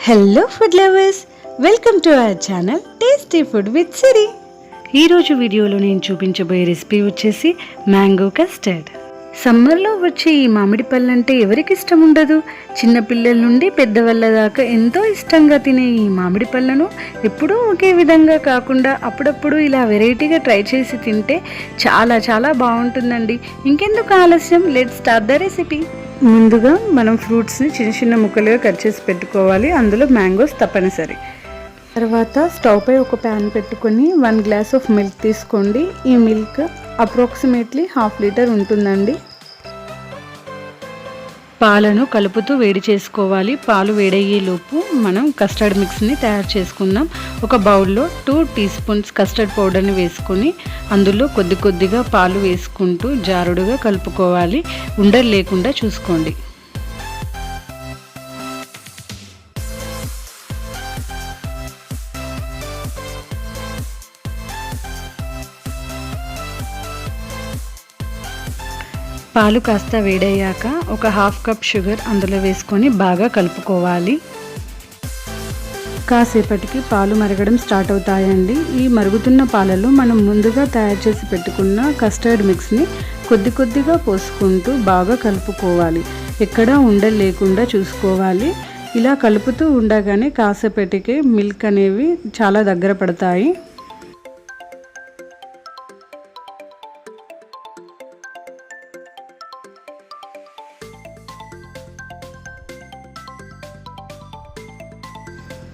Hello food lovers, welcome to our channel Tasty Food with Siri. ఈరోజు వీడియోలో నేను చూపించబోయే రెసిపీ వచ్చేసి మ్యాంగో కస్టర్డ్. సమ్మర్లో వచ్చే ఈ మామిడి పళ్ళు అంటే ఎవరికి ఇష్టం ఉండదు? చిన్నపిల్లల నుండి పెద్దవాళ్ళ దాకా ఎంతో ఇష్టంగా తినే ఈ మామిడి పళ్ళను ఎప్పుడూ ఒకే విధంగా కాకుండా అప్పుడప్పుడు ఇలా వెరైటీగా ట్రై చేసి తింటే చాలా చాలా బాగుంటుందండి. ఇంకెందుకు ఆలస్యం, లెట్స్ స్టార్ట్ ద రెసిపీ. ముందుగా మనం ఫ్రూట్స్ని చిన్న చిన్న ముక్కలుగా కట్ చేసి పెట్టుకోవాలి. అందులో మ్యాంగోస్ తప్పనిసరి. తర్వాత స్టవ్ పై ఒక ప్యాన్ పెట్టుకొని 1 గ్లాస్ ఆఫ్ మిల్క్ తీసుకోండి. ఈ మిల్క్ అప్రాక్సిమేట్లీ 1/2 లీటర్ ఉంటుందండి. పాలను కలుపుతూ వేడి చేసుకోవాలి. పాలు వేడయ్యేలోపు మనం కస్టర్డ్ మిక్స్ని తయారు చేసుకుందాం. ఒక బౌల్లో 2 టీ స్పూన్స్ కస్టర్డ్ పౌడర్ని వేసుకొని అందులో కొద్ది కొద్దిగా పాలు వేసుకుంటూ జారుడుగా కలుపుకోవాలి. ఉండలు లేకుండా చూసుకోండి. పాలు కాస్త వేడయ్యాక ఒక 1/2 కప్ షుగర్ అందులో వేసుకొని బాగా కలుపుకోవాలి. కాసేపటికి పాలు మరగడం స్టార్ట్ అవుతాయండి. ఈ మరుగుతున్న పాలలో మనం ముందుగా తయారు చేసి పెట్టుకున్న కస్టర్డ్ మిక్స్ని కొద్ది కొద్దిగా పోసుకుంటూ బాగా కలుపుకోవాలి. ఎక్కడా ఉండలు లేకుండా చూసుకోవాలి. ఇలా కలుపుతూ ఉండగానే కాసేపటికి మిల్క్ అనేవి చాలా దగ్గర పడతాయి.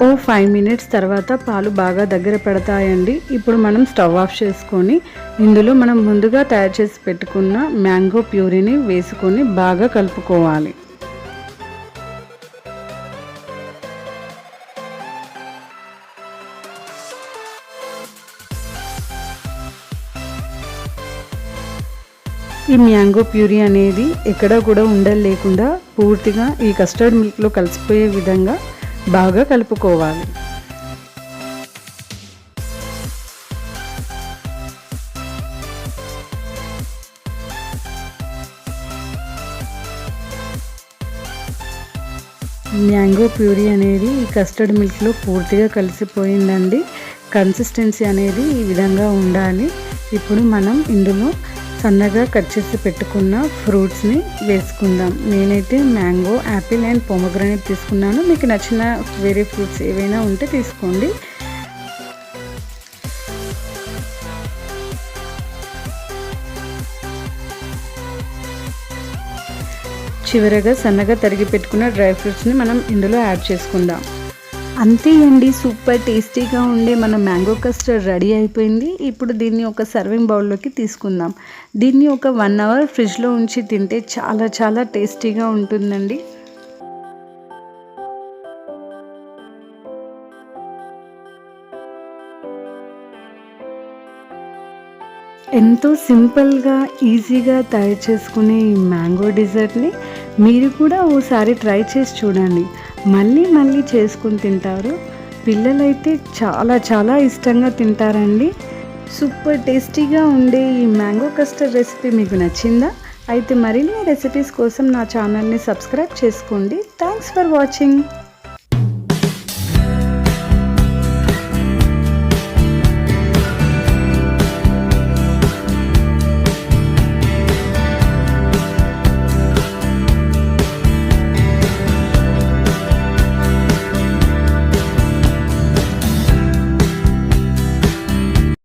ఓ 5 మినిట్స్ తర్వాత పాలు బాగా దగ్గర పడతాయండి. ఇప్పుడు మనం స్టవ్ ఆఫ్ చేసుకొని ఇందులో మనం ముందుగా తయారు చేసి పెట్టుకున్న మ్యాంగో ప్యూరీని వేసుకొని బాగా కలుపుకోవాలి. ఈ మ్యాంగో ప్యూరీ అనేది ఎక్కడా కూడా ఉండలు లేకుండా పూర్తిగా ఈ కస్టర్డ్ మిల్క్లో కలిసిపోయే విధంగా బాగా కలుపుకోవాలి. మ్యాంగో ప్యూరీ అనేది ఈ కస్టర్డ్ మిల్క్లో పూర్తిగా కలిసిపోయిందండి. కన్సిస్టెన్సీ అనేది ఈ విధంగా ఉండాలి. ఇప్పుడు మనం ఇందులో సన్నగా కట్ చేసి పెట్టుకున్న ఫ్రూట్స్ని వేసుకుందాం. నేనైతే మ్యాంగో, యాపిల్ అండ్ పొమగ్రానేట్ తీసుకున్నాను. మీకు నచ్చిన వేరే ఫ్రూట్స్ ఏవైనా ఉంటే తీసుకోండి. చివరగా సన్నగా తరిగి పెట్టుకున్న డ్రై ఫ్రూట్స్ని మనం ఇందులో యాడ్ చేసుకుందాం. అంతే అండి, సూపర్ టేస్టీగా ఉండే మన మ్యాంగో కస్టర్డ్ రెడీ అయిపోయింది. ఇప్పుడు దీన్ని ఒక సర్వింగ్ బౌల్లోకి తీసుకుందాం. దీన్ని ఒక 1 అవర్ ఫ్రిడ్జ్లో ఉంచి తింటే చాలా చాలా టేస్టీగా ఉంటుందండి. ఎంతో సింపుల్గా ఈజీగా తయారు చేసుకునే ఈ మ్యాంగో డిజర్ట్ని మీరు కూడా ఓసారి ట్రై చేసి చూడండి. మళ్ళీ మళ్ళీ చేసుకుని తింటారు. పిల్లలైతే చాలా చాలా ఇష్టంగా తింటారండి. సూపర్ టేస్టీగా ఉండే ఈ మ్యాంగో కస్టర్డ్ రెసిపీ మీకు నచ్చిందా? అయితే మరిన్ని రెసిపీస్ కోసం నా ఛానల్ని సబ్స్క్రైబ్ చేసుకోండి. Thanks for watching.